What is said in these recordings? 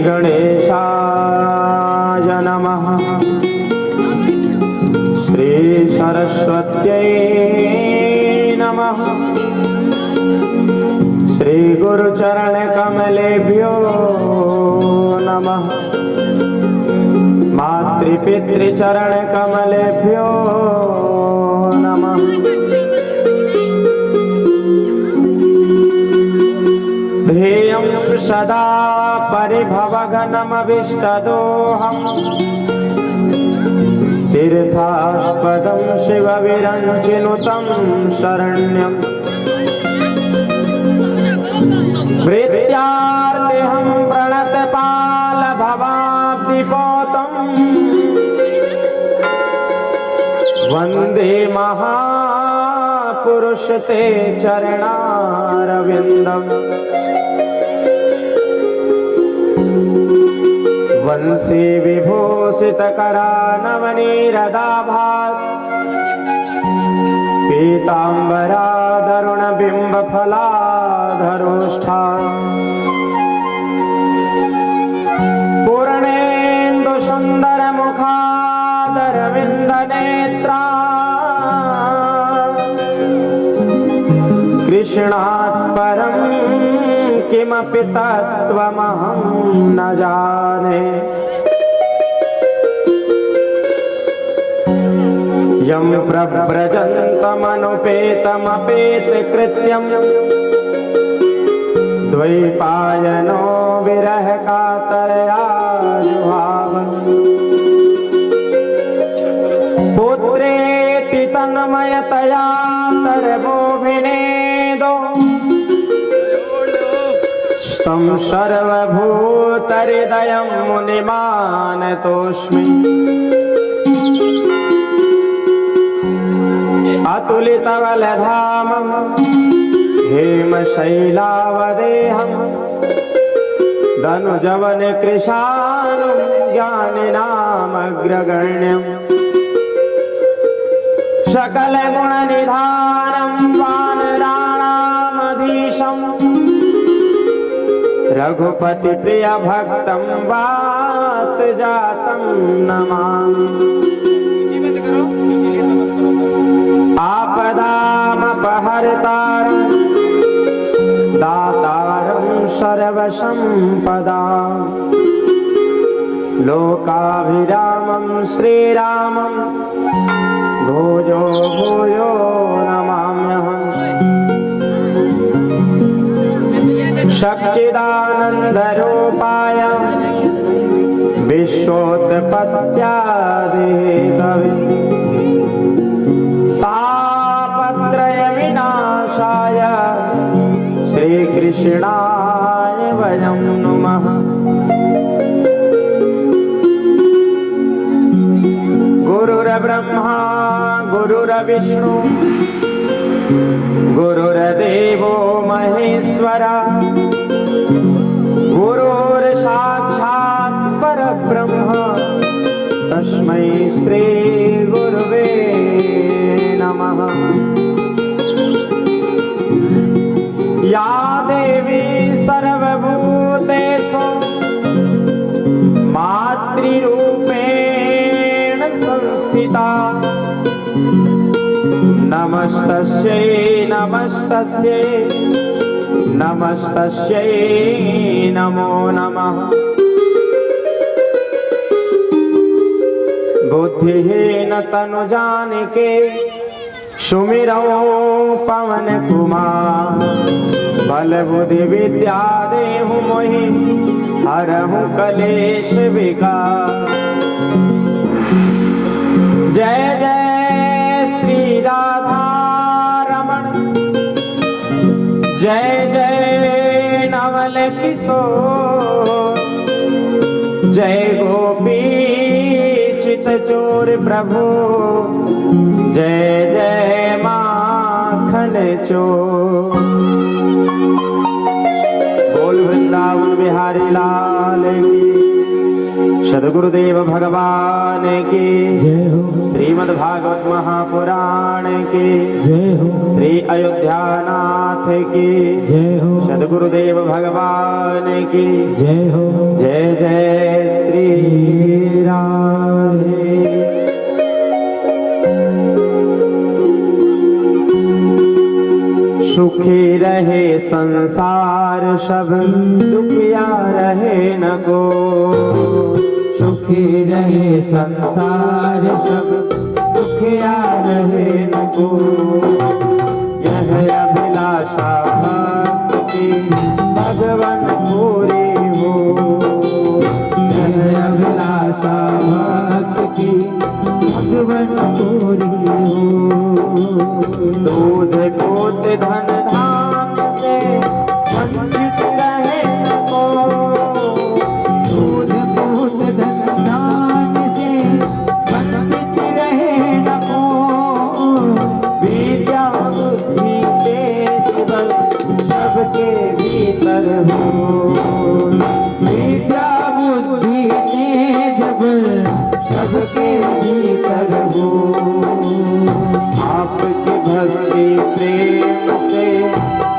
गणेशाय नमः। श्री सरस्वत्यै नमः। श्री गुरुचरण कमलेभ्यो नमः। मातृपितृचरण कमलेभ्यो नमः। ध्येयं सदा परिभवघनमभिष्टदोहम् तीर्थास्पदं शिवविरञ्चिनुतं शरण्यम् वृत्यार्तिहं प्रणतपालभवाब्धिपोतम् वन्दे महापुरुष ते चरणारविन्दम्। वंशी विभूषितकरानवनीरदाभात् पीताम्बरादरुणबिम्बफलाधरोष्ठा पूर्णेन्दुसुन्दरमुखादरविन्दनेत्रा कृष्णात् परं किमपि तत्त्वमहं न जाने। यं प्रव्रजन्तमनुपेतमपेतकृत्यं द्वैपायनो विरहकातरया जुहाव। पुत्रेति तन्मयतया सर्वोऽभिनेदो तं सर्वभूतहृदयं मुनिमानतोऽस्मि। अतुलितबलधामं हेमशैलावदेहं धनुजवनकृशानुं ज्ञानिनामग्रगण्यं सकलगुणनिधानं वानराणामधीशं रघुपतिप्रियभक्तं वातजातं नमामि। आपदामपहर्तारं दातारं सर्वसम्पदां लोकाभिरामं श्रीरामं भूयो भूयो नमाम्यहम्। सच्चिदानन्दरूपाय विश्वोत्पत्त्यादिहेतवे तापत्रयविनाशाय श्रीकृष्णाय वयं नुमः। गुरुर्ब्रह्मा गुरुर्विष्णु गुरुर्देवो महेश्वरा गुरुर्साक्षात् परब्रह्म तस्मै श्री गुरुवे नमः। या देवी सर्वभूतेषु मातृरूपेण संस्थिता नमस्तस्यै नमस्तस्यै नमस्तस्यै नमो नमः। बुद्धिहीन तनु जानिके सुमिरौ पवन कुमार बल बुद्धि विद्या देहु मोहि हरहु कलेश विकार। जय जय श्री राधा रमण जय जय नवल किशोर जय गोपी चितचोर प्रभु जय जय माखन चोर। बोल वृंदावन बिहारी लाल की सद्गुरुदेव भगवान की जय हो। श्रीमद् भागवत महापुराण की जय हो। श्री अयोध्यानाथ की जय हो। सद्गुरुदेव भगवान की जय हो। जय जय जय श्री राधे। सुखी रहे संसार सब, दुखिया रहे न को। सुखी रहे संसार सब, दुखिया रहे न को। यह अभिलाषा भक्त की भगवन पूरी हो। यह अभिलाषा भक्त की भगवन पूरी हो। दूध पूत धन धान से वंचित रहे न को। दूध पूत धन धान से वंचित रहे न को। विद्या बुद्धि तेज बल सबके भीतर हो। विद्या बुद्धि तेज बल सबके भीतर हो। आपकी भक्ति प्रेम से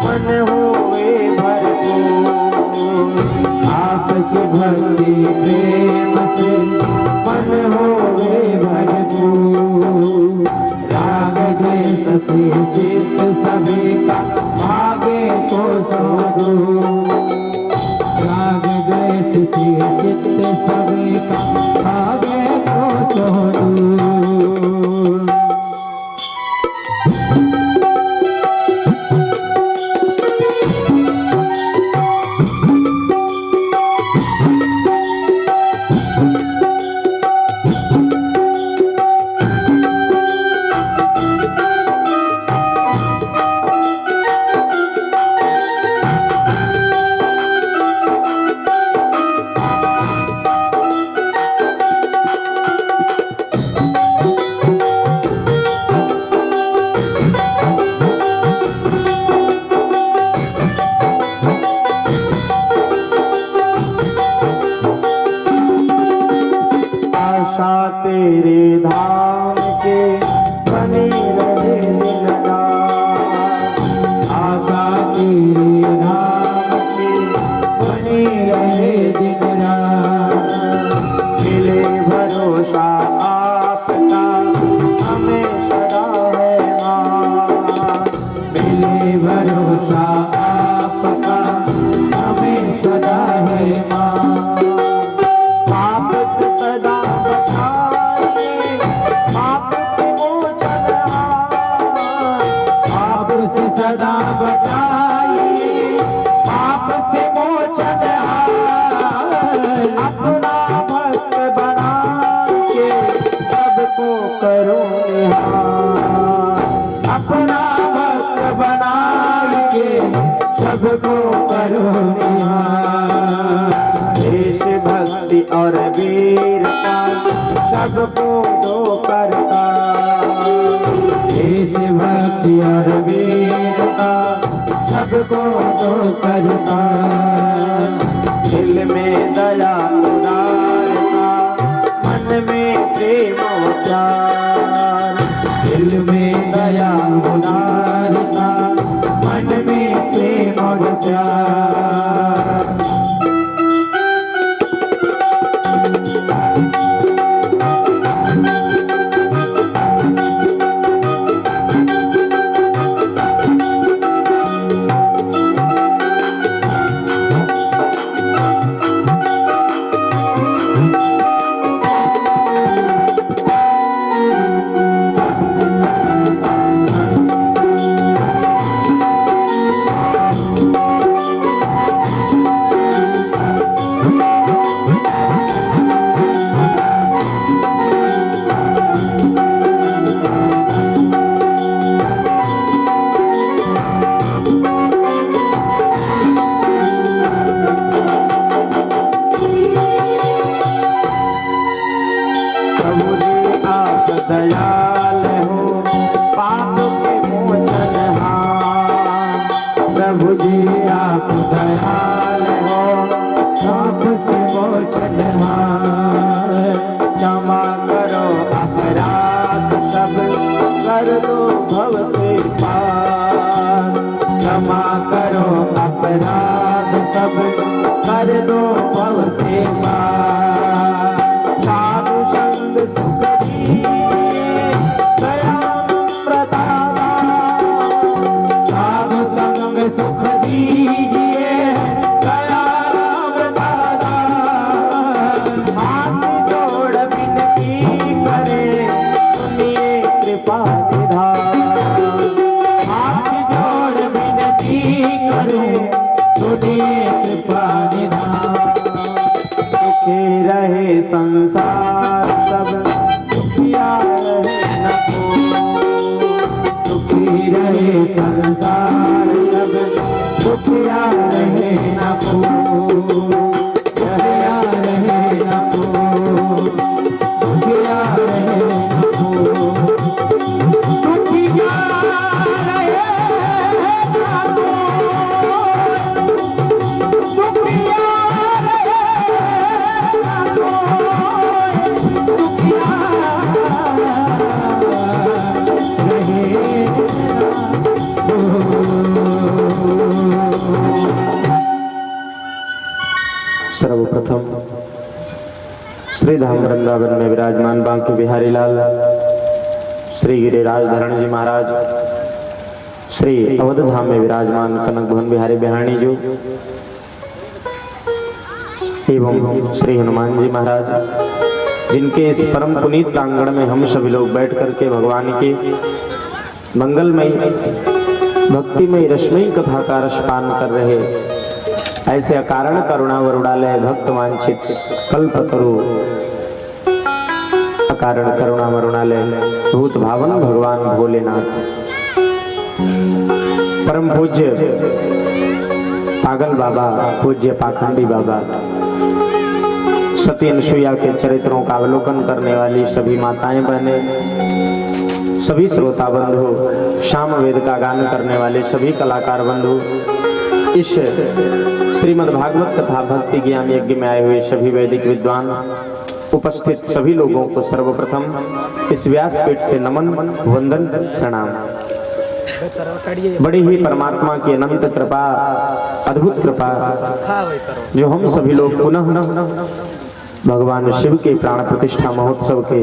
मन होए भरपूर। आपकी भक्ति प्रेम से मन होवे भरपूर। राग द्वेष से चित्त सभी का भागे को सो दूर। राग द्वेष से चित्त सभी का भागे को सो दूर। तेरे धाम के बनी रहे दिन रात। आशा तेरे धाम की बनी रहे दिन रात। मिले भरोसा आपका हमें सदा है माँ। मिले भरोसा आपका हमें सदा है माँ। पाप से सदा बचाइए, पाप से मोचन हाय। पाप से सदा बचाइए, पाप से मोचन हाय। अपना भक्त बना के सबको करो निहार। अपना भक्त बना के सबको करो निहार। देश भक्ति और वीरता सबको दो करता। देश भक्ति और वीरता सबको दो करता। दिल में दया उदारता, मन में प्रेम और प्यार। दिल में दया उदारता, मन में प्रेम और प्यार। दयाल हो पाप के मोचनहार। प्रभु जी आप दयाल हो पाप से मोचनहार। क्षमा करो अपराध सब कर दो भव से पार। क्षमा करो अपराध सब कर दो भव से सर्वप्रथम श्री धाम वृंदावन में विराजमान बांके बिहारी लाल श्री गिरिराज धरण जी महाराज, श्री अवध धाम में विराजमान कनक भवन बिहारी बिहाणी जो एवं श्री हनुमान जी महाराज, जिनके इस परम पुनीत प्रांगण में हम सभी लोग बैठ करके भगवान के मंगलमयी भक्तिमय रश्मयी कथा का रसपान कर रहे, ऐसे अकारण करुणा वरुणालय भक्त वांछित कल्पतरु अकारण करुणा वरुणालय भूत भावन भगवान भोलेनाथ परम पूज्य पागल बाबा, पूज्य पाखंडी बाबा, सती अनुसुईया के चरित्रों का अवलोकन करने वाली सभी माताएं बहने, सभी श्रोता बंधु, शाम वेद का गान करने वाले सभी कलाकार बंधु, इस श्रीमद् भागवत तथा भक्ति ज्ञान यज्ञ में आए हुए सभी वैदिक विद्वान, उपस्थित सभी लोगों को सर्वप्रथम इस व्यासपीठ से नमन वंदन प्रणाम। बड़ी ही परमात्मा की अनंत कृपा, अद्भुत कृपा, जो हम सभी लोग पुनः भगवान शिव के प्राण प्रतिष्ठा महोत्सव के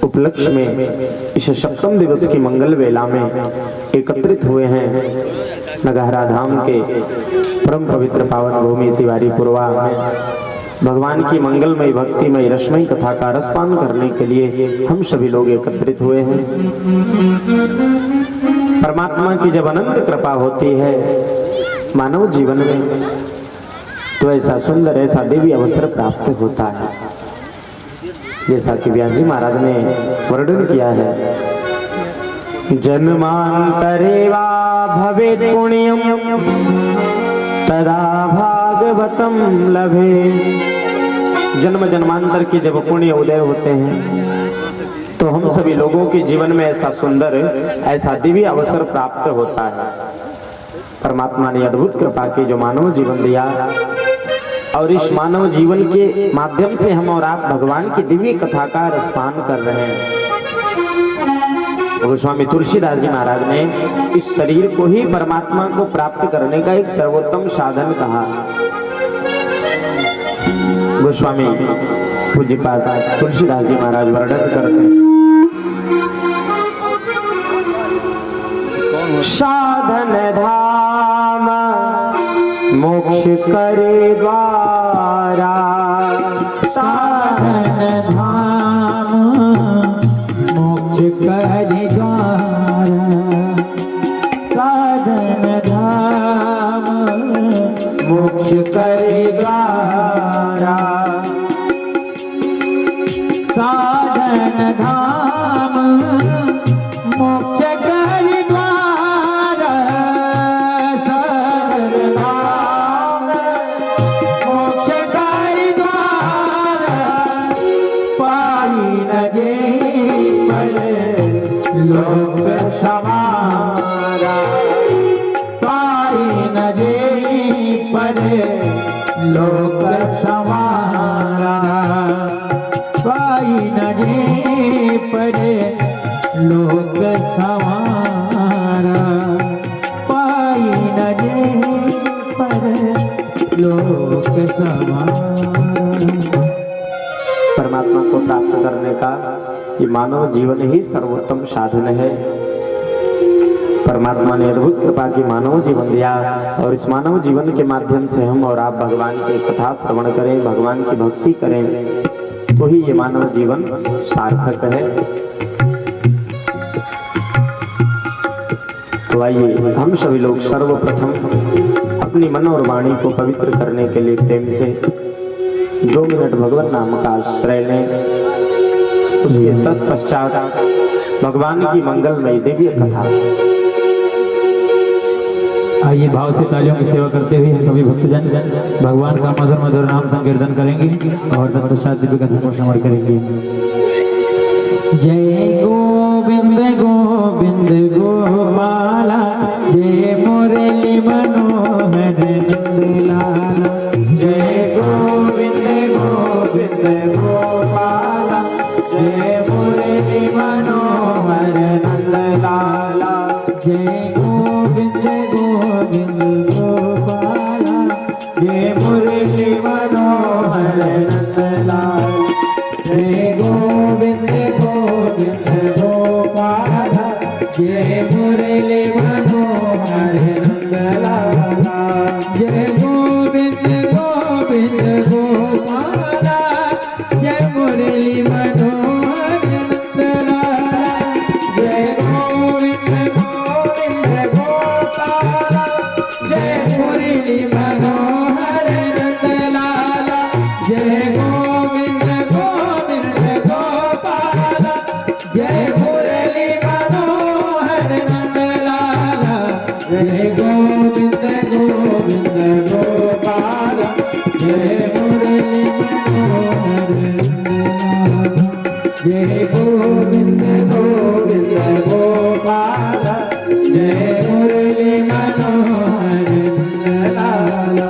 उपलक्ष्य में इस सप्तम दिवस की मंगल वेला में एकत्रित हुए हैं। नगहरा धाम के परम पवित्र पावन भूमि तिवारी पुरवा में भगवान की मंगलमय भक्तिमय रश्मयी कथा का रसपान करने के लिए हम सभी लोग एकत्रित हुए हैं। परमात्मा की जब अनंत कृपा होती है मानव जीवन में, तो ऐसा सुंदर, ऐसा दिव्य अवसर प्राप्त होता है, जैसा कि व्यास जी महाराज ने वर्णन किया है। जन्मांतरे वा भवेत् पुण्यम तदा भागवतम लभे। जन्म जन्मांतर के जब पुण्य उदय होते हैं तो हम सभी लोगों के जीवन में ऐसा सुंदर, ऐसा दिव्य अवसर प्राप्त होता है। परमात्मा ने अद्भुत कृपा की जो मानव जीवन दिया, और इस मानव जीवन के माध्यम से हम और आप भगवान की दिव्य कथा का रसपान कर रहे हैं। गोस्वामी तुलसीदास जी महाराज ने इस शरीर को ही परमात्मा को प्राप्त करने का एक सर्वोत्तम साधन कहा। गोस्वामी पूज्यपाद तुलसीदास जी महाराज वर्णन करते हैं, साधन धाम मोक्ष करे द्वारा, साधन धाम मोक्ष करे द्वारा, साधन धाम मोक्ष करे द्वारा, साधन धाम मोक्ष करे द्वारा, साधन धाम मोक्ष करे द्वारा, पाई न जे पर लोक समारा, पाई न जे पर लोक समारा, पाई न जे पर लोक समारा, पाई न जे पर लोक समारा। परमात्मा को प्राप्त करने का ये मानव जीवन ही सर्वोत्तम साधन है। परमात्मा ने अद्भुत कृपा की मानव जीवन दिया, और इस मानव जीवन के माध्यम से हम और आप भगवान की कथा श्रवण करें, भगवान की भक्ति करें, तो ही ये मानव जीवन सार्थक है। तो आइए हम सभी लोग सर्वप्रथम अपनी मन और वाणी को पवित्र करने के लिए प्रेम से 2 मिनट भगवान नाम का आश्रय लें। उसके तत्पश्चात भगवान की मंगलमय दिव्य कथा। आइए भाव से तालियों की सेवा करते हुए हम सभी भक्तजन भगवान का मधुर मधुर नाम संकीर्तन करेंगे और तत्पश्चात दिव्य कथा को श्रवण करेंगे। जय गोविंद गोविंद गोपाला, जय मुरली मनोहर नंदलाला, जय गोविंद गोविंद गोपाला, जय मुरली मनोहर नंदलाला, जय गोविंद गोविंद गोपाला, जय मुरली मनोहर नंदलाल जय गोविंद गोविंद गोपाल जय मुरली मनोहर नंदलाल जय गोविंद गोविंद गोपाल जय मुरली मनोहर नंदलाल जय गोविंद गोविंद गोपाल जय मुरली मनोहर नंदलाल जय गोविंद गोविंद गोपाल जय मुरली मनोहर नंदलाल जय गोविंद गोविंद गोपाल जय मुरली मनोहर नंदलाल जय गोविंद गोविंद गोपाल जय मुरली मनोहर नंदलाल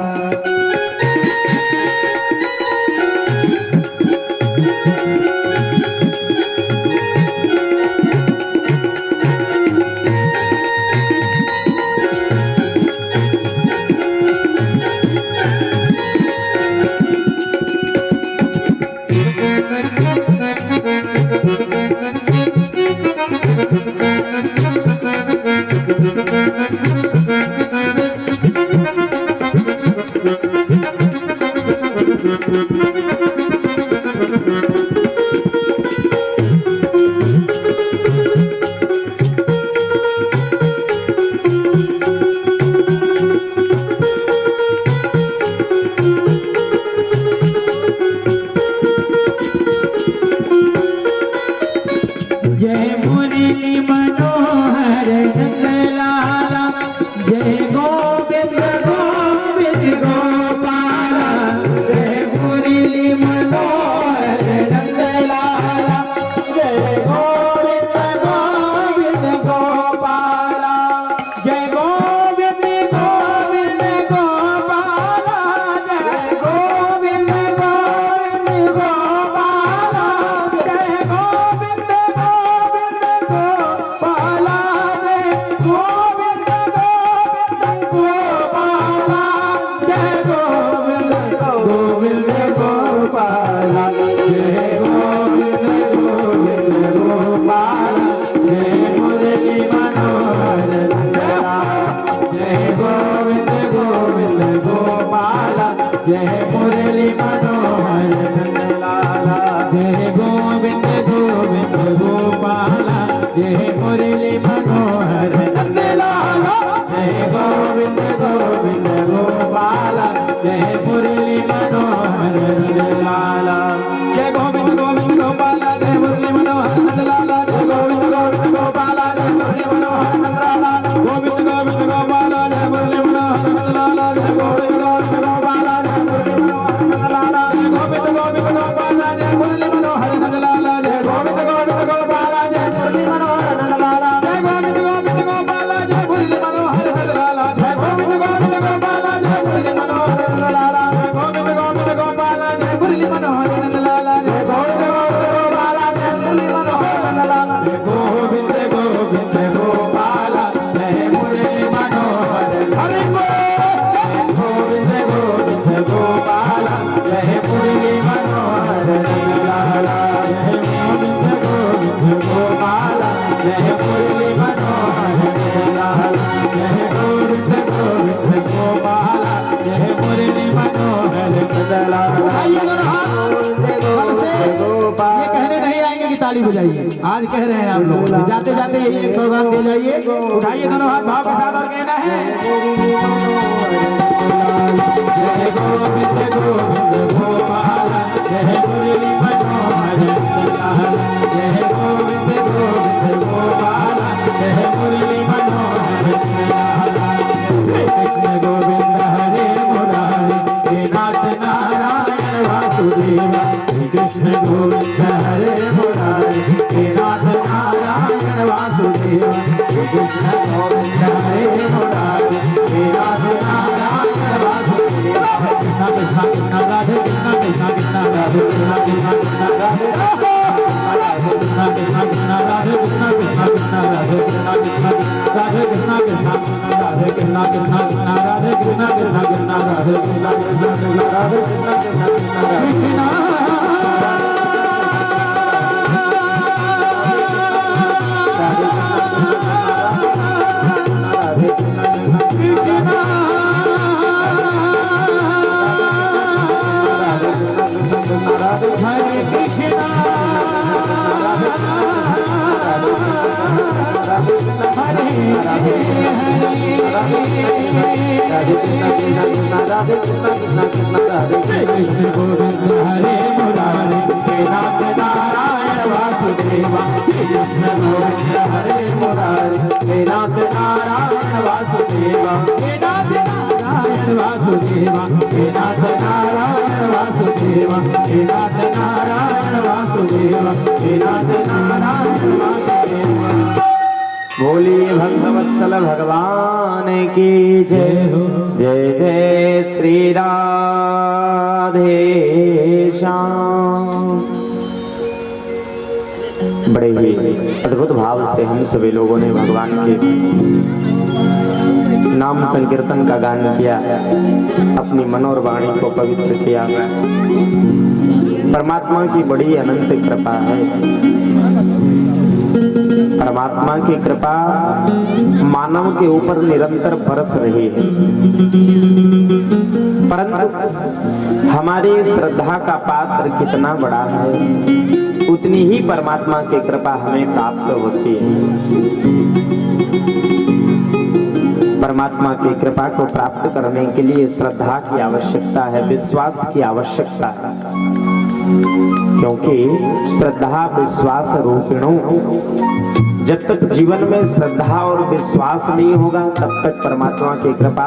जय मुरली मनोहर नंदलाल जय गोविंद गोविंद गोपाल जय मुरली मनोहर नंदलाल जय गोविंद गोविंद गोपाल जय गोविंद गोविंद गोपाल जय गोविंद गोविंद गोपाल जय गोविंद गोपाल जय गोविंद गोविंद गोपाल जय गोविंद गोविंद गोपाल जय गोविंद गोविंद गोपाल जय मुरली मनोहर नंदलाल जय गोविंद गोविंद गोपाल जय मुरली मनोहर नंदलाल जय गोविंद गोविंद गोपाल जय मुरली मनोहर नंदलाल जय गोविंद गोविंद गोपाल जय मुरली मनोहर नंदलाल जय गोविंद गोविंद गोपाल जय मुरली मनोहर नंदलाल जय गोविंद गोविंद गोपाल जय मुरली मनोहर नंदलाल गोविंद गोविंद गोपाल जय मुरली मनोहर नंदलाल जय गोविंद गोविंद गोपाल जय मुरली मनोहर नंदलाल जय गोविंद गोविंद गोपाल जय मुरली मनोहर नंदलाल जय गोविंद गोविंद गोपाल जय मुरली मनोहर नंदलाल जय गोविंद गोविंद गोपाल जय मुरली मनोहर नंदलाल जय गोविंद गोविंद गोपाल जय मुरली मनोहर नंदलाल जय गोविंद गोविंद गोपाल जय मुरली मनोहर नंदलाल जय गोविंद गोविंद गोपाल जय मुरली मनोहर नंदलाल जय गोविंद गोविंद गोपाल जय मुरली मनोहर हरि गोविंद गोविंद गोपाल जय मुरली मनोहर नंदलाल जय गोविंद गोविंद गोपाल जय मुरली मनोहर नंदलाल जय गोविंद गोविंद गोपाल जय मुरली मनोहर नंदलाल ये कहने नहीं आएंगे कि ताली बजाइए, आज कह रहे हैं आप लोग। जाते जाते यही एक सौगात दे जाइए। उठाइए दोनों हाथ भाव के साथ और कहना है जय गोविंद गोविंद गोपाल जय मुरली मनोहर नंदलाल जय गोविंद गोविंद गोपाल जय मुरली मनोहर नंदलाल जय कृष्ण गोविंद हरे मुरारी हे नाथ नारायण वासुदेव श्री कृष्ण गोविंद हरे मुरारी हे नाथ नारायण वासुदेव श्री कृष्ण गोविंद हरे मुरारी हे नाथ नारायण वासुदेव कृष्ण कृष्ण कृष्ण राधे कृष्ण कृष्ण कृष्ण राधे कृष्ण कृष्ण कृष्ण राधे राधे कृष्ण कृष्ण गोविंद हरे मुरारे हे नाथ नारायण वासुदेवा कृष्ण गोविंद हरे मुरारे हे नाथ नारायण वासुदेवा हे नाथ नारायण वासुदेवा हे नाथ नारायण वासुदेवा हे नाथ नारायण वासुदेवा हे नाथ नारायण वासुदेवा। बोलिए भक्तवत्सल भगवान की जय हो। जय जय श्री राधे श्याम। बड़े ही अद्भुत भाव से हम सभी लोगों ने भगवान के नाम संकीर्तन का गान किया, अपनी मन और वाणी को पवित्र किया। परमात्मा की बड़ी अनंत कृपा है। परमात्मा की कृपा मानव के ऊपर निरंतर बरस रही है, परंतु हमारी श्रद्धा का पात्र कितना बड़ा है, उतनी ही परमात्मा की कृपा हमें प्राप्त होती है। परमात्मा की कृपा को प्राप्त करने के लिए श्रद्धा की आवश्यकता है, विश्वास की आवश्यकता है, क्योंकि श्रद्धा विश्वास रूपिणों, जब तक जीवन में श्रद्धा और विश्वास नहीं होगा तब तक परमात्मा की कृपा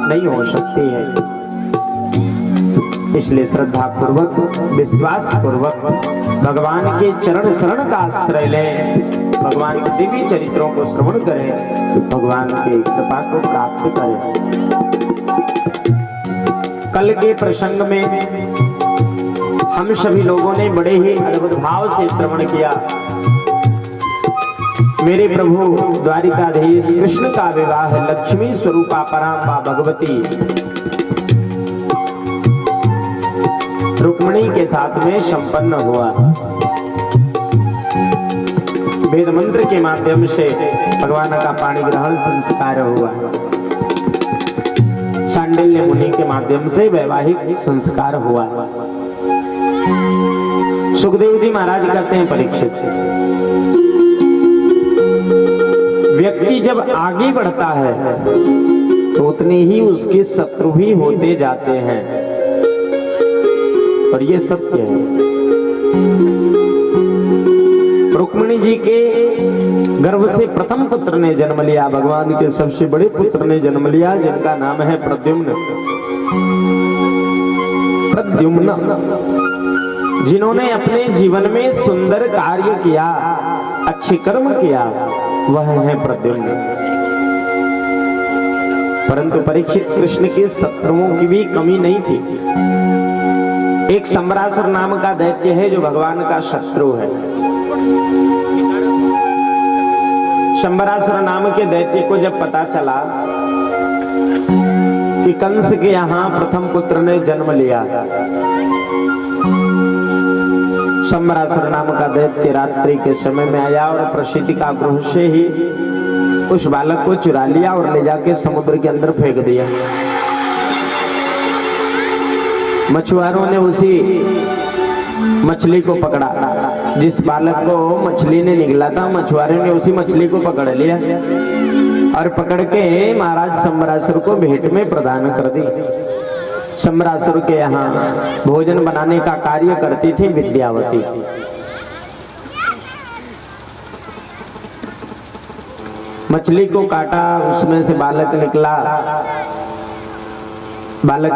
नहीं हो सकती है। इसलिए श्रद्धा पूर्वक विश्वास पूर्वक भगवान के चरण शरण का आश्रय लें, भगवान के दिव्य चरित्रों को श्रवण करें, भगवान की कृपा को प्राप्त करें। कल के प्रसंग में हम सभी लोगों ने बड़े ही अद्भुत भाव से श्रवण किया। मेरे प्रभु द्वारिकाधीश कृष्ण का विवाह लक्ष्मी स्वरूपा पराम्बा भगवती रुक्मिणी के साथ में संपन्न हुआ। वेद मंत्र के माध्यम से भगवान का पाणी ग्रहण संस्कार हुआ। सांडिल्य मुनि के माध्यम से वैवाहिक संस्कार हुआ। सुखदेव जी महाराज कहते हैं, परीक्षित, व्यक्ति जब आगे बढ़ता है तो उतने ही उसके शत्रु भी होते जाते हैं, और ये सत्य है। रुक्मिणी जी के गर्भ से प्रथम पुत्र ने जन्म लिया, भगवान के सबसे बड़े पुत्र ने जन्म लिया, जिनका नाम है प्रद्युम्न। प्रद्युम्न जिन्होंने अपने जीवन में सुंदर कार्य किया, अच्छे कर्म किया, वह है प्रद्युम्न। परंतु परीक्षित कृष्ण के शत्रुओं की भी कमी नहीं थी। एक शंबरासुर नाम का दैत्य है जो भगवान का शत्रु है। शंबरासुर नाम के दैत्य को जब पता चला कि कंस के यहाँ प्रथम पुत्र ने जन्म लिया, शंबरासुर नाम का दैत्य रात्रि के समय में आया और प्रसिद्धि का गृह से ही उस बालक को चुरा लिया और ले जाके समुद्र के अंदर फेंक दिया। मछुआरों ने उसी मछली को पकड़ा, जिस बालक को मछली ने निगला था, मछुआरों ने उसी मछली को पकड़ लिया और पकड़ के महाराज शंबरासुर को भेंट में प्रदान कर दी। शंबरासुर के यहाँ भोजन बनाने का कार्य करती थी विद्यावती। मछली को काटा, उसमें से बालक निकला। बालक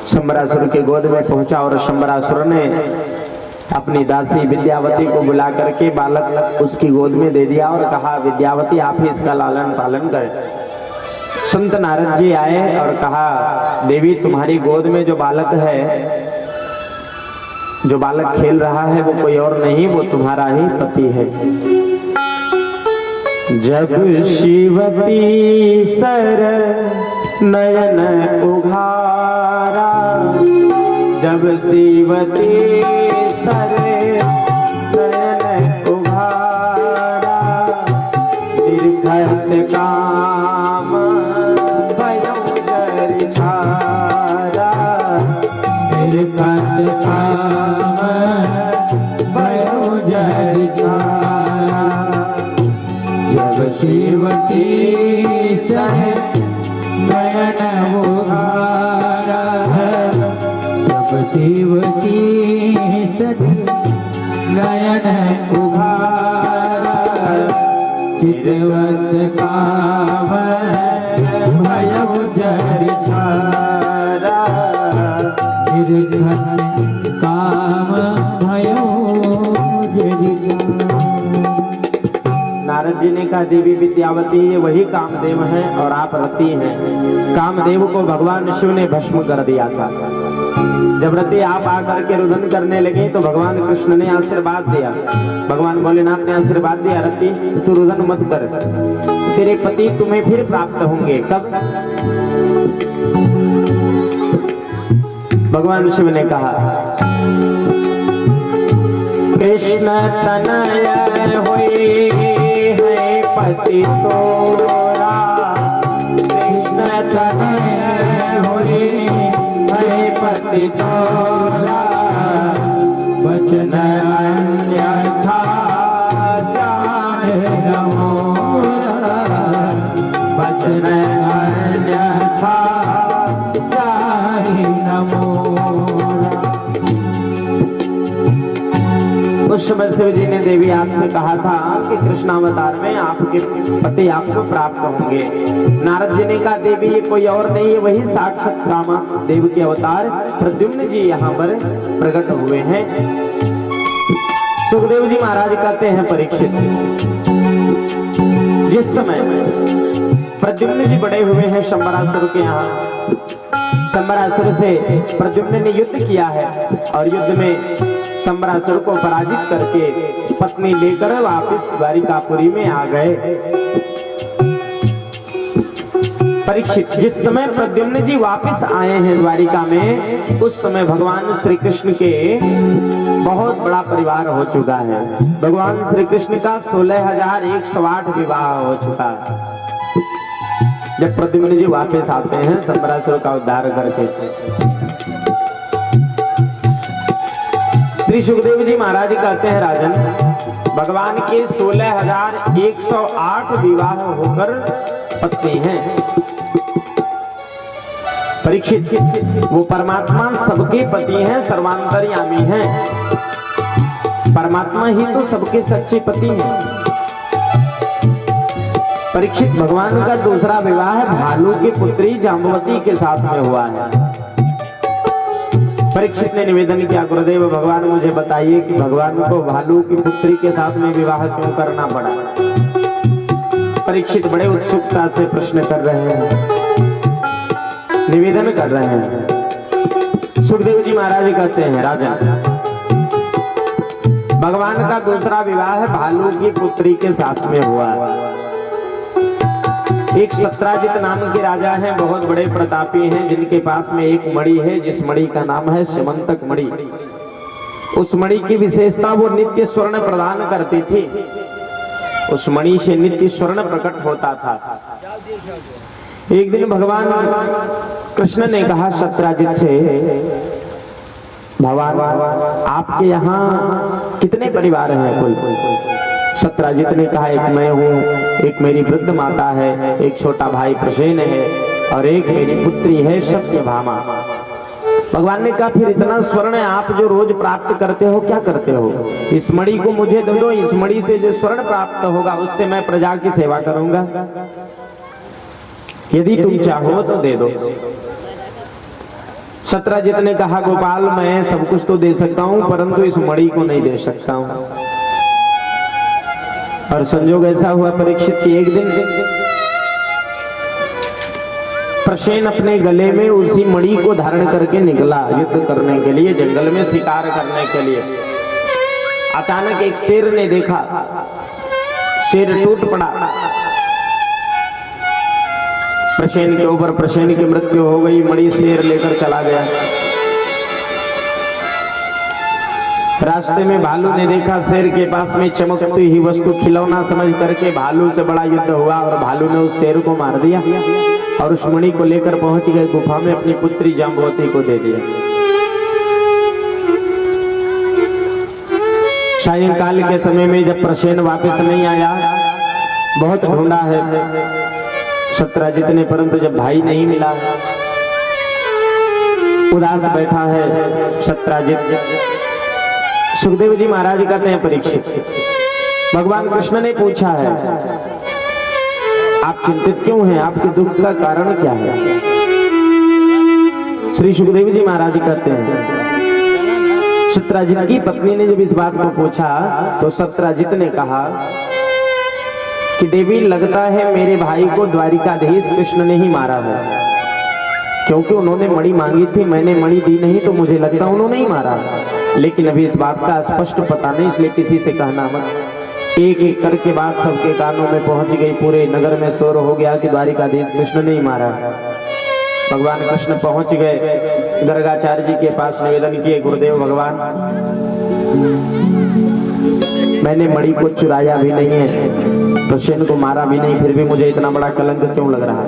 शंबरासुर के गोद में पहुंचा और शंबरासुर ने अपनी दासी विद्यावती को बुला करके बालक उसकी गोद में दे दिया और कहा, विद्यावती आप ही इसका लालन पालन करें। संत नारद जी आए और कहा, देवी तुम्हारी गोद में जो बालक है जो बालक खेल रहा है वो कोई और नहीं, वो तुम्हारा ही पति है। जब शिवती सर नयन उघारा, जब शिवती सर नयन उघारा, निर्घत काम भयं जरि छारा, निर्घत काम भयं जरि छारा। जब शिवती सर नयन उघारा, जब शिवती सर नयन उघारा, चिरवत काम भयं जरि छारा, निर्घत काम भयं जरि छारा। नारद जी ने कहा देवी विद्यावती ये वही कामदेव हैं और आप रति हैं। कामदेव को भगवान शिव ने भस्म कर दिया था। जब रति आप आकर के रुदन करने लगे तो भगवान कृष्ण ने आशीर्वाद दिया, भगवान भोलेनाथ ने आशीर्वाद दिया, रति तू रुदन मत कर, तेरे पति तुम्हें फिर प्राप्त होंगे। कब? भगवान शिव ने कहा कृष्ण तनय होए है पति तोरा, कृष्ण तनय होए है पति तोरा, वचन अन्यथा जाने न मोरा, वचन अन्यथा जाने न मोरा। उस समय शिव जी ने देवी आपसे कहा था कि कृष्णावतार में आपके पति आपको प्राप्त होंगे। नारद जी ने कहा देवी ये कोई और नहीं है, वही साक्षात कामदेव के अवतार प्रद्युम्न जी यहाँ पर प्रकट हुए हैं। सुखदेव जी महाराज कहते हैं परीक्षित, जिस समय प्रद्युम्न जी बड़े हुए हैं शंबरासुर के यहाँ, शंबरासुर से प्रद्युम्न ने युद्ध किया है और युद्ध में शंबरासुर को पराजित करके पत्नी लेकर वापस द्वारिकापुरी में आ गए। परीक्षित, जिस समय प्रद्युम्न जी वापस आए हैं द्वारिका में, उस समय भगवान श्री कृष्ण के बहुत बड़ा परिवार हो चुका है। भगवान श्री कृष्ण का 16,108 विवाह हो चुका है। जब प्रद्युम्न जी वापस आते हैं शंबरासुर का उद्धार करके, श्री सुखदेव जी महाराज कहते हैं राजन, भगवान के 16,108 विवाह होकर पत्नी हैं। परीक्षित, वो परमात्मा सबके पति हैं, सर्वांतर्यामी हैं। परमात्मा ही तो सबके सच्चे पति हैं। परीक्षित, भगवान का दूसरा विवाह भालू की पुत्री जाम्बवती के साथ में हुआ है। परीक्षित ने निवेदन किया, गुरुदेव भगवान मुझे बताइए कि भगवान को भालू की पुत्री के साथ में विवाह क्यों करना पड़ा। परीक्षित बड़े उत्सुकता से प्रश्न कर रहे हैं, निवेदन कर रहे हैं। सुखदेव जी महाराज कहते हैं राजा, भगवान का दूसरा विवाह भालू की पुत्री के साथ में हुआ। एक सत्राजित नाम के राजा हैं, बहुत बड़े प्रतापी हैं, जिनके पास में एक मणि है, जिस मणि का नाम है स्यमंतक मणि। उस मणि की विशेषता, वो नित्य स्वर्ण प्रदान करती थी। उस मणि से नित्य स्वर्ण प्रकट होता था। एक दिन भगवान कृष्ण ने कहा सत्राजित से, भगवान आपके यहाँ कितने परिवार हैं? कोई सत्राजित ने कहा, एक मैं हूँ, एक मेरी वृद्ध माता है, एक छोटा भाई प्रसेन है और एक मेरी पुत्री है सत्यभामा। भगवान ने कहा, फिर इतना स्वर्ण आप जो रोज प्राप्त करते हो क्या करते हो? इस मणि को मुझे दे दो, इस मणि से जो स्वर्ण प्राप्त होगा उससे मैं प्रजा की सेवा करूंगा। यदि तुम चाहो तो दे दो। सत्राजित ने कहा, गोपाल मैं सब कुछ तो दे सकता हूं, परंतु इस मणि को नहीं दे सकता हूं। और संजोग ऐसा हुआ परीक्षित की एक दिन प्रसेन अपने गले में उसी मणि को धारण करके निकला युद्ध करने के लिए, जंगल में शिकार करने के लिए। अचानक एक शेर ने देखा, शेर टूट पड़ा प्रसेन के ऊपर। प्रसेन की मृत्यु हो गई, मणि शेर लेकर चला गया। रास्ते में भालू ने देखा, शेर के पास में चमकती ही वस्तु खिलौना समझ करके भालू से बड़ा युद्ध हुआ और भालू ने उस शेर को मार दिया और उस मणि को लेकर पहुंच गए गुफा में, अपनी पुत्री जाम्बवती को दे दिया। सायंकाल के समय में जब प्रसेन वापस नहीं आया, बहुत ढूंढा है सत्यजित ने, परंतु जब भाई नहीं मिला, उदास बैठा है सत्यजित। सुखदेव जी महाराज कहते हैं, परीक्षित, भगवान कृष्ण ने पूछा है आप चिंतित क्यों हैं, आपके दुख का कारण क्या है? श्री सुखदेव जी महाराज कहते हैं, सत्यजित की पत्नी ने जब इस बात को पूछा तो सत्यजित ने कहा कि देवी, लगता है मेरे भाई को द्वारिकाधीश कृष्ण ने ही मारा है, क्योंकि उन्होंने मणि मांगी थी, मैंने मणि दी नहीं, तो मुझे लगता उन्होंने ही मारा। लेकिन अभी इस बात का स्पष्ट पता नहीं, इसलिए किसी से कहना मत। एक एक करके बात सबके कानों में पहुंच गई, पूरे नगर में शोर हो गया कि द्वारिकाधीश कृष्ण ने ही मारा। भगवान कृष्ण पहुंच गए, गर्गाचार्य जी के पास निवेदन किए, गुरुदेव भगवान, मैंने मणि को चुराया भी नहीं है, प्रसेन को मारा भी नहीं, फिर भी मुझे इतना बड़ा कलंक क्यों लग रहा है?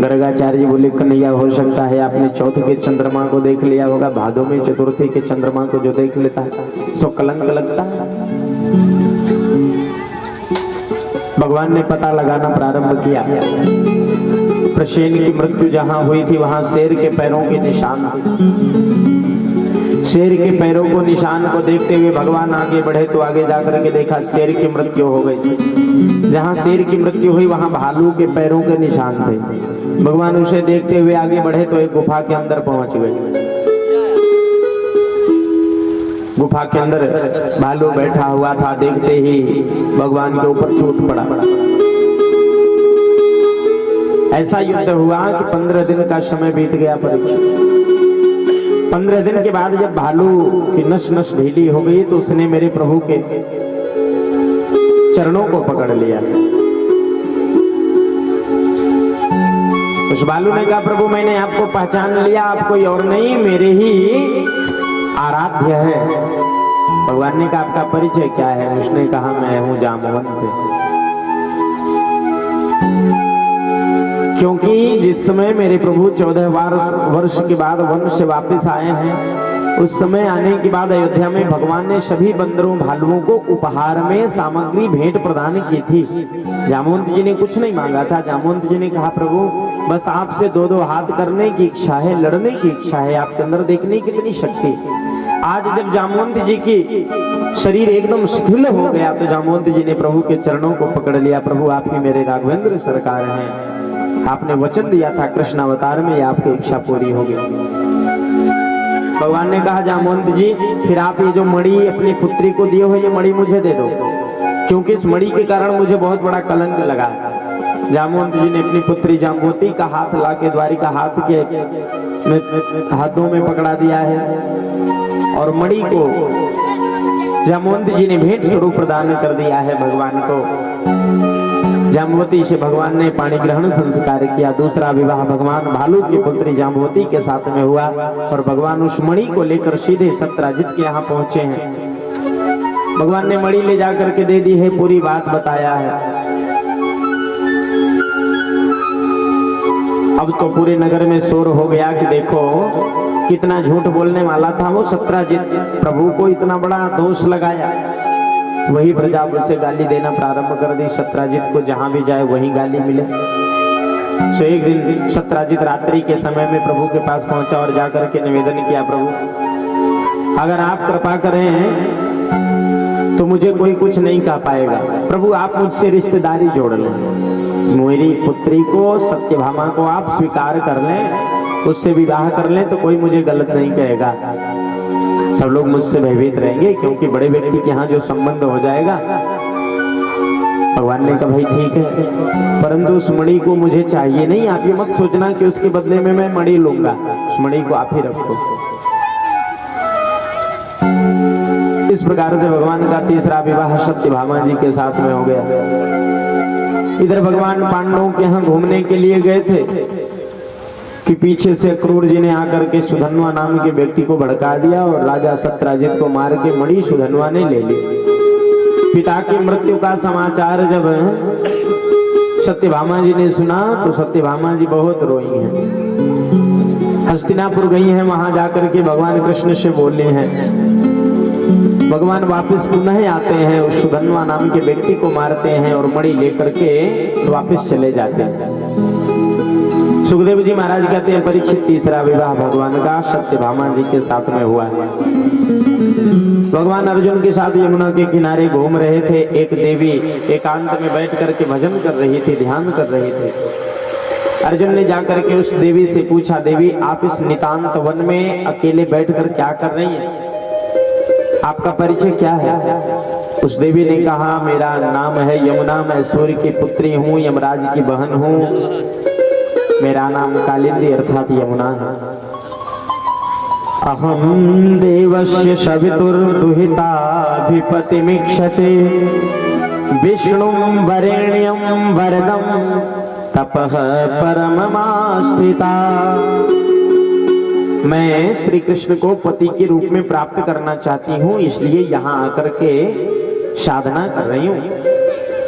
गर्गाचार्य जी बोले, कन्हैया, हो सकता है आपने चौथ के चंद्रमा को देख लिया होगा, भादों में चतुर्थी के चंद्रमा को जो देख लेता है सो कलंक लगता है। भगवान ने पता लगाना प्रारंभ किया। प्रसेन की मृत्यु जहां हुई थी वहां शेर के पैरों के निशान थे। शेर के पैरों को निशान को देखते हुए भगवान आगे बढ़े तो आगे जाकर के देखा शेर की मृत्यु हो गई। जहां शेर की मृत्यु हुई वहां भालू के पैरों के निशान थे। भगवान उसे देखते हुए आगे बढ़े तो एक गुफा के अंदर पहुंच गए। गुफा के अंदर भालू बैठा हुआ था, देखते ही भगवान के ऊपर टूट पड़ा। ऐसा युद्ध हुआ कि 15 दिन का समय बीत गया। परीक्षित, 15 दिन के बाद जब भालू की नस नस ढीली हो गई तो उसने मेरे प्रभु के चरणों को पकड़ लिया। उस भालू ने कहा, प्रभु मैंने आपको पहचान लिया, आप कोई और नहीं, मेरे ही आराध्य है। भगवान ने कहा, आपका परिचय क्या है? उसने कहा, मैं हूं जामवंत। क्योंकि जिस समय मेरे प्रभु 14 वर्ष के बाद वन से वापस आए हैं, उस समय आने के बाद अयोध्या में भगवान ने सभी बंदरों भालुओं को उपहार में सामग्री भेंट प्रदान की थी। जामवंत जी ने कुछ नहीं मांगा था। जामवंत जी ने कहा, प्रभु बस आपसे 2-2 हाथ करने की इच्छा है, लड़ने की इच्छा है, आपके अंदर देखने की कितनी शक्ति। आज जब जामवंत जी की शरीर एकदम शिथिल हो गया तो जामवंत जी ने प्रभु के चरणों को पकड़ लिया। प्रभु आप ही मेरे राघवेंद्र सरकार हैं, आपने वचन दिया था कृष्ण अवतार में, ये आपकी इच्छा पूरी हो गई। भगवान ने कहा, जामवंत जी फिर आप ये जो मणि अपनी पुत्री को दिए हो, ये मणि मुझे दे दो, क्योंकि इस मणि के कारण मुझे बहुत बड़ा कलंक लगा। जामवंत जी ने अपनी पुत्री जाम्बवती का हाथ लाके द्वारिका हाथ के हाथों में पकड़ा दिया है और मणि को जामवंत जी ने भेंट स्वरूप प्रदान कर दिया है भगवान को। जाम्बवती से भगवान ने पाणी ग्रहण संस्कार किया। दूसरा विवाह भगवान भालू की पुत्री जाम्बवती के साथ में हुआ और भगवान उस मणि को लेकर सीधे सत्यजित के यहाँ पहुंचे हैं। भगवान ने मणि ले जाकर के दे दी है, पूरी बात बताया है। अब तो पूरे नगर में शोर हो गया कि देखो कितना झूठ बोलने वाला था वो सत्यजित, प्रभु को इतना बड़ा दोष लगाया। वही प्रजा उसे गाली देना प्रारंभ कर दी। सत्यजित को जहां भी जाए वही गाली मिले। सो एक दिन सत्यजित रात्रि के समय में प्रभु के पास पहुंचा और जाकर के निवेदन किया, प्रभु अगर आप कृपा करें तो मुझे कोई कुछ नहीं कह पाएगा। प्रभु आप मुझसे रिश्तेदारी जोड़ लें, मेरी पुत्री को सत्यभामा को आप स्वीकार कर लें, उससे विवाह कर लें तो कोई मुझे गलत नहीं कहेगा। सब लोग मुझसे भयभीत रहेंगे क्योंकि बड़े व्यक्ति के यहाँ जो संबंध हो जाएगा। भगवान ने कहा भाई ठीक है, परंतु उस मणि को मुझे चाहिए नहीं। आप ये मत सोचना कि उसके बदले में मैं मणि लूंगा, उस मणि को आप ही रखो। इस प्रकार से भगवान का तीसरा विवाह सत्यभामा जी के साथ में हो गया। इधर भगवान पांडवों के यहाँ घूमने के लिए गए थे कि पीछे से क्रूर जी ने आकर के सुधन्वा नाम के व्यक्ति को भड़का दिया और राजा सत्यराजित को मार के मणि सुधन्वा ने ले ली। पिता की मृत्यु का समाचार जब सत्यभामा जी ने सुना तो सत्यभामा जी बहुत रोई हैं। हस्तिनापुर गई हैं, वहां जाकर के भगवान कृष्ण से बोले हैं। भगवान वापस पुनः आते हैं, उस सुधन्वा नाम के व्यक्ति को मारते हैं और मणि लेकर के वापस चले जाते हैं। सुखदेव जी महाराज कहते हैं परीक्षित तीसरा विवाह भगवान का सत्यभामा जी के साथ में हुआ है। भगवान अर्जुन के साथ यमुना के किनारे घूम रहे थे। एक देवी एकांत में बैठ करके भजन कर रही थी, ध्यान कर रही थी। अर्जुन ने जाकर के उस देवी से पूछा, देवी आप इस नितांत वन में अकेले बैठकर क्या कर रही हैं? आपका परिचय क्या है? उस देवी ने कहा, मेरा नाम है यमुना, मैं सूर्य की पुत्री हूँ, यमराज की बहन हूँ, मेरा नाम कालिंदी अर्थात यमुना है। अहम देवस्य सवितुर्दुहिताभिपतिमीक्षते विष्णुं वरेण्यं वरदं तपः परममास्थिता। मैं श्री कृष्ण को पति के रूप में प्राप्त करना चाहती हूँ, इसलिए यहाँ आकर के साधना कर रही हूँ।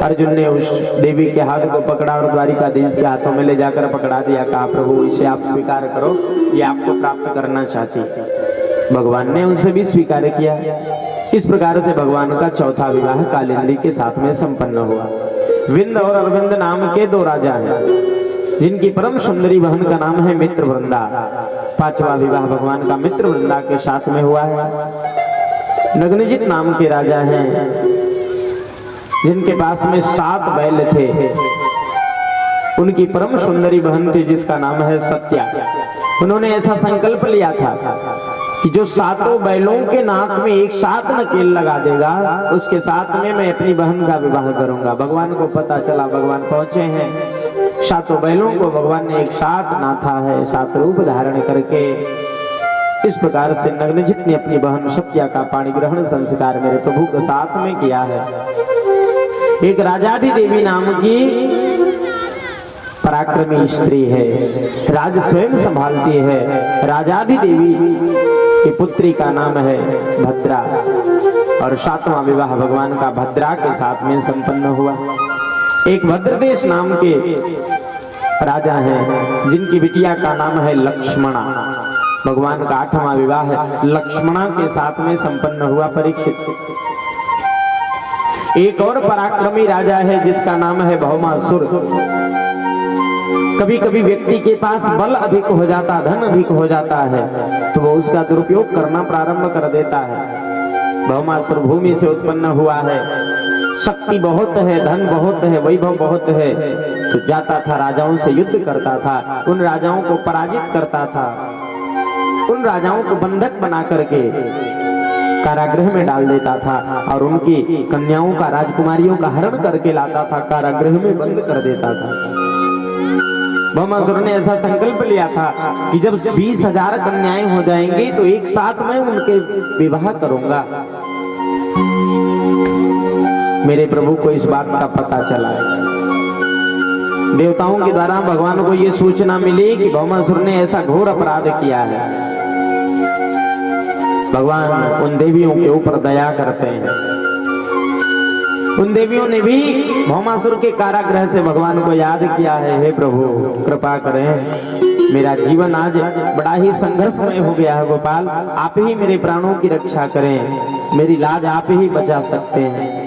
अर्जुन ने उस देवी के हाथ को पकड़ा और द्वारिकाधीश के हाथों में ले जाकर पकड़ा दिया। कहा, प्रभु इसे आप स्वीकार करो, ये आपको प्राप्त करना चाहती। भगवान ने उनसे भी स्वीकार किया। इस प्रकार से भगवान का चौथा विवाह कालिंदी के साथ में संपन्न हुआ। विंद और अरविंद नाम के दो राजा हैं, जिनकी परम सुंदरी बहन का नाम है मित्रवृंदा। पांचवा विवाह भगवान का मित्रवृंदा के साथ में हुआ है। नग्नजित नाम के राजा हैं, जिनके पास में 7 बैल थे। उनकी परम सुंदरी बहन थी जिसका नाम है सत्या। उन्होंने ऐसा संकल्प लिया था कि जो 7 बैलों के नाक में एक साथ नकेल लगा देगा, उसके साथ में मैं अपनी बहन का विवाह करूंगा। भगवान को पता चला, भगवान पहुंचे हैं। 7 बैलों को भगवान ने एक साथ नाथा है, 7 रूप धारण करके। इस प्रकार से नग्नजित ने अपनी बहन सत्या का पाणी ग्रहण संस्कार मेरे प्रभु के साथ में किया है। एक राजाधि देवी नाम की पराक्रमी स्त्री है, राज स्वयं संभालती है। राजाधि देवी की पुत्री का नाम है भद्रा और 7वां विवाह भगवान का भद्रा के साथ में संपन्न हुआ। एक भद्रदेश नाम के राजा हैं, जिनकी बिटिया का नाम है लक्ष्मणा। भगवान का 8वां विवाह लक्ष्मणा के साथ में संपन्न हुआ। परीक्षित एक और पराक्रमी राजा है जिसका नाम है भौमासुर। कभी कभी व्यक्ति के पास बल अधिक हो जाता, धन अधिक हो जाता है, तो वो उसका दुरुपयोग करना प्रारंभ कर देता है। भौमासुर भूमि से उत्पन्न हुआ है, शक्ति बहुत है, धन बहुत है, वैभव बहुत है, तो जाता था राजाओं से युद्ध करता था, उन राजाओं को पराजित करता था, उन राजाओं को बंधक बना करके कारागृह में डाल देता था और उनकी कन्याओं का, राजकुमारियों का हरण करके लाता था, कारागृह में बंद कर देता था। भौमासुर ने ऐसा संकल्प लिया था कि जब 20,000 कन्याएं हो जाएंगी तो एक साथ में उनके विवाह करूंगा। मेरे प्रभु को इस बात का पता चला। देवताओं के द्वारा भगवान को यह सूचना मिली कि भौमासुर ने ऐसा घोर अपराध किया है। भगवान उन देवियों के ऊपर दया करते हैं। उन देवियों ने भी भौमासुर के कारागृह से भगवान को याद किया है, हे प्रभु कृपा करें, मेरा जीवन आज बड़ा ही संघर्षमय हो गया है। गोपाल, आप ही मेरे प्राणों की रक्षा करें, मेरी लाज आप ही बचा सकते हैं।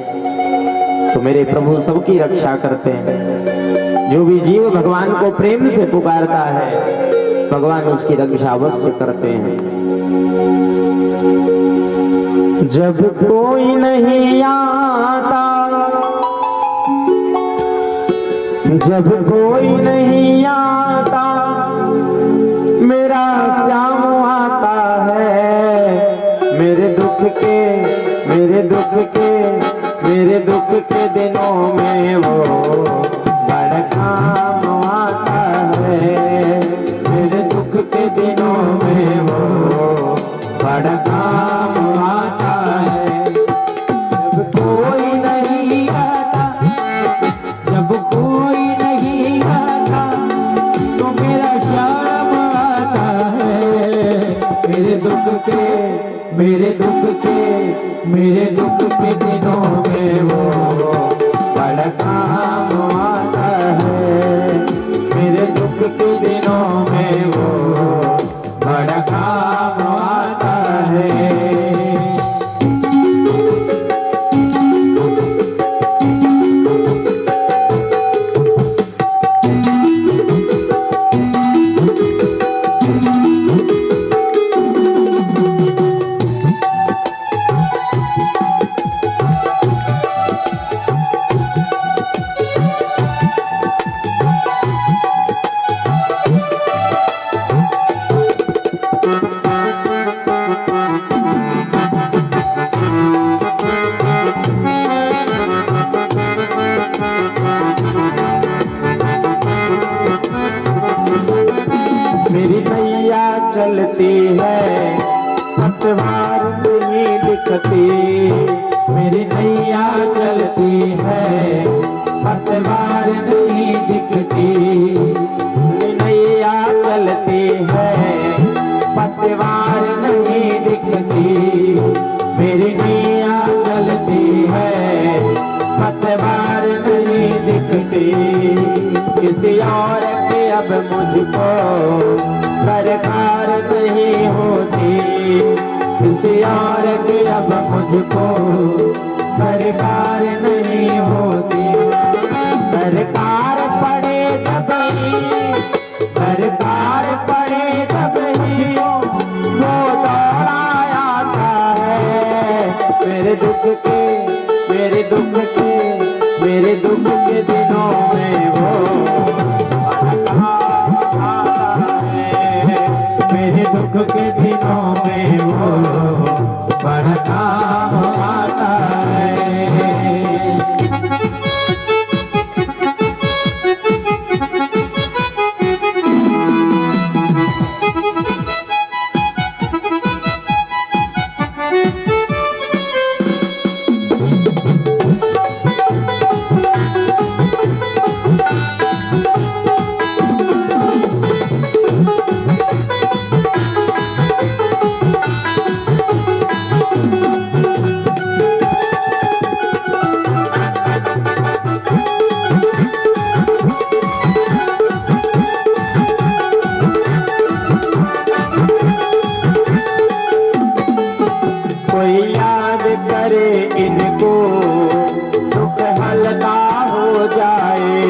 तो मेरे प्रभु सबकी रक्षा करते हैं। जो भी जीव भगवान को प्रेम से पुकारता है, भगवान उसकी रक्षा अवश्य करते हैं। जब कोई नहीं आता, जब कोई नहीं आता, मेरा श्याम आता है। मेरे दुख के, मेरे दुख के, मेरे दुख के दिनों दिनों में वो बड़ा काम आता है। मेरे दुख के दिनों में वो बड़ा काम आता है। जब कोई नहीं आता, जब कोई नहीं आता तो मेरा शाम आता है। मेरे दुख के मेरे दुख के दिनों में वो बड़ा काम आता है। मेरे दुख के दिनों में वो बड़ा काम आता है। मेरी नैया चलती है पतवार नहीं दिखती। मेरी नैया चलती है पतवार नहीं दिखती। मेरी नैया चलती है पतवार नहीं दिखती। मेरी नैया चलती है पतवार नहीं दिखती। किसी और के अब मुझको दरकार नहीं होती। किसी और की अब मुझको दरकार नहीं होती। दरकार पड़े तब ही, दरकार पड़े तब ही वो दौड़ा आता है। मेरे दुख के मेरे दुख के मेरे दुख के दिनों में वो मेरे दुख के दिनों में वो बड़ा काम आता है। कोई याद करे इनको दुख हल्का हो जाए।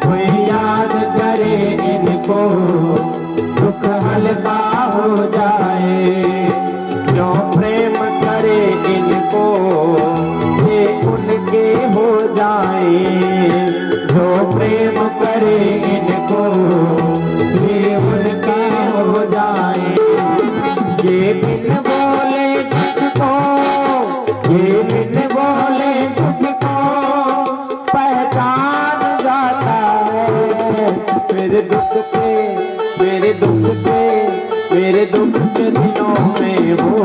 कोई याद करे इनको दुख हल्का हो जाए। जो प्रेम करे इनको ये उनके हो जाए। जो प्रेम करे इनको ये उनके हो जाए। ये बिन बोले तुझको, ये बिन बोले तुझको पहचान जाता है। मेरे दुख के मेरे दुख के मेरे दुख के दिनों में वो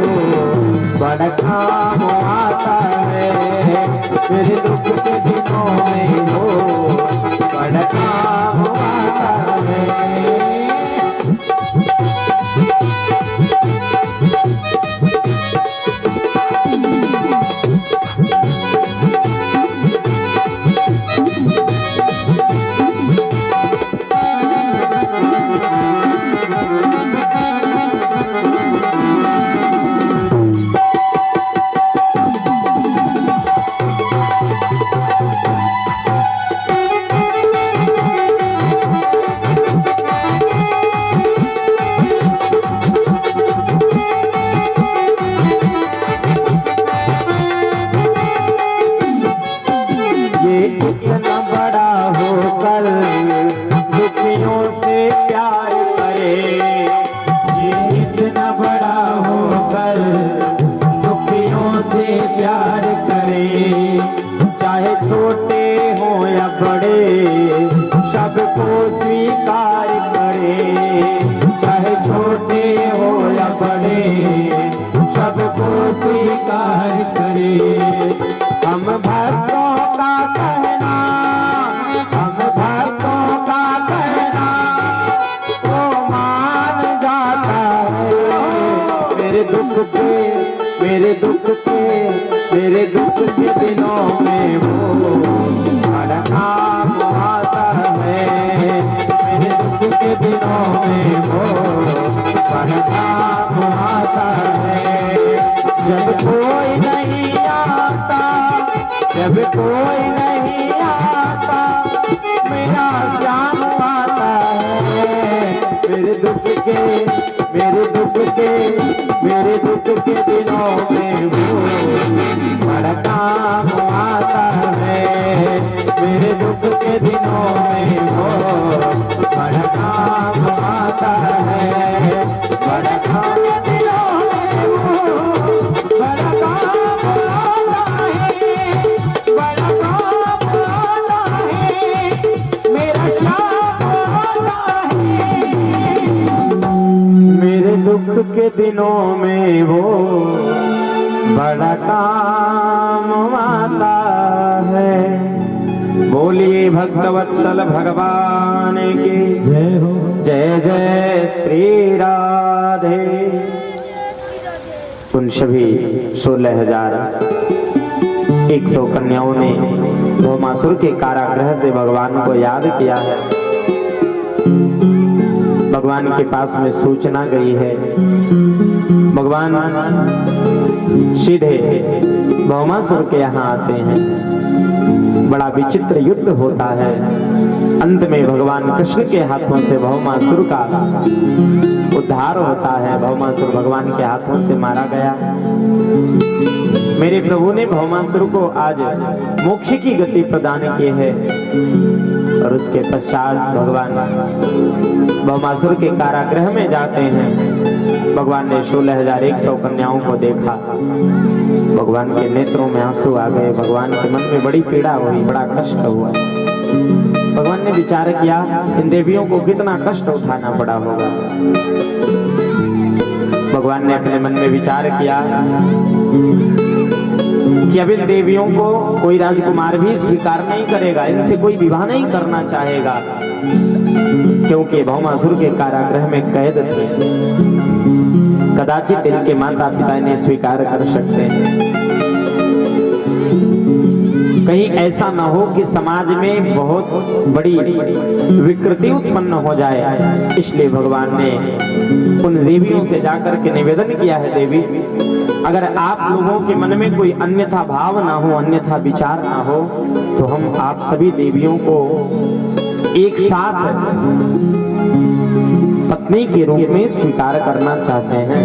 बड़ा काम आता है। मेरे दुख के दिनों में वो बड़ा काम आता है। मेरे दुख के दिनों में वो बड़ा काम आता है। मेरे दुख के दिनों में वो बड़ा काम आता है। जब कोई नहीं आता, जब कोई नहीं आता, मेरा श्याम आता है। मेरे दुख के दिनों में वो बड़ा काम आता है। मेरे दुख के दिनों में वो बड़ा काम आता है। बड़ा काम के दिनों में वो बड़ा काम आता है। बड़ा काम आता है। मेरा श्याम आता है। मेरे दुख के दिनों में वो बड़ा काम आता है। बोलिए भक्तवत्सल भगवान की जय हो। जय जय श्री राधे। उन सभी 16,100 कन्याओं ने भौमासुर के कारागृह से भगवान को याद किया है। भगवान के पास में सूचना गई है। भगवान सीधे भौमासुर के यहाँ आते हैं। बड़ा विचित्र युद्ध होता है। अंत में भगवान कृष्ण के हाथों से भौमासुर का उद्धार होता है। भौमासुर भगवान के हाथों से मारा गया। मेरे प्रभु ने भौमासुर को आज मोक्ष की गति प्रदान की है। और उसके पश्चात भगवान भौमासुर के कारागृह में जाते हैं। भगवान ने 16,100 कन्याओं को देखा। भगवान के नेत्रों में आंसू आ गए। भगवान के मन में बड़ी पीड़ा हुई, बड़ा कष्ट हुआ। भगवान ने विचार किया इन देवियों को कितना कष्ट उठाना पड़ा होगा। भगवान ने अपने मन में विचार किया कि अब इन देवियों को कोई राजकुमार भी स्वीकार नहीं करेगा, इनसे कोई विवाह नहीं करना चाहेगा, क्योंकि भौमासुर के कारागृह में कैद थे। कदाचित इनके माता पिता इन्हें स्वीकार कर सकते हैं। कहीं ऐसा न हो कि समाज में बहुत बड़ी विकृति उत्पन्न हो जाए। इसलिए भगवान ने उन देवियों से जाकर के निवेदन किया है, देवी अगर आप लोगों के मन में कोई अन्यथा भाव ना हो, अन्यथा विचार ना हो, तो हम आप सभी देवियों को एक साथ पत्नी के रूप में स्वीकार करना चाहते हैं।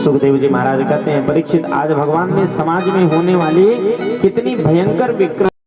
सुखदेव जी महाराज कहते हैं, परीक्षित आज भगवान ने समाज में होने वाली कितनी भयंकर विकृति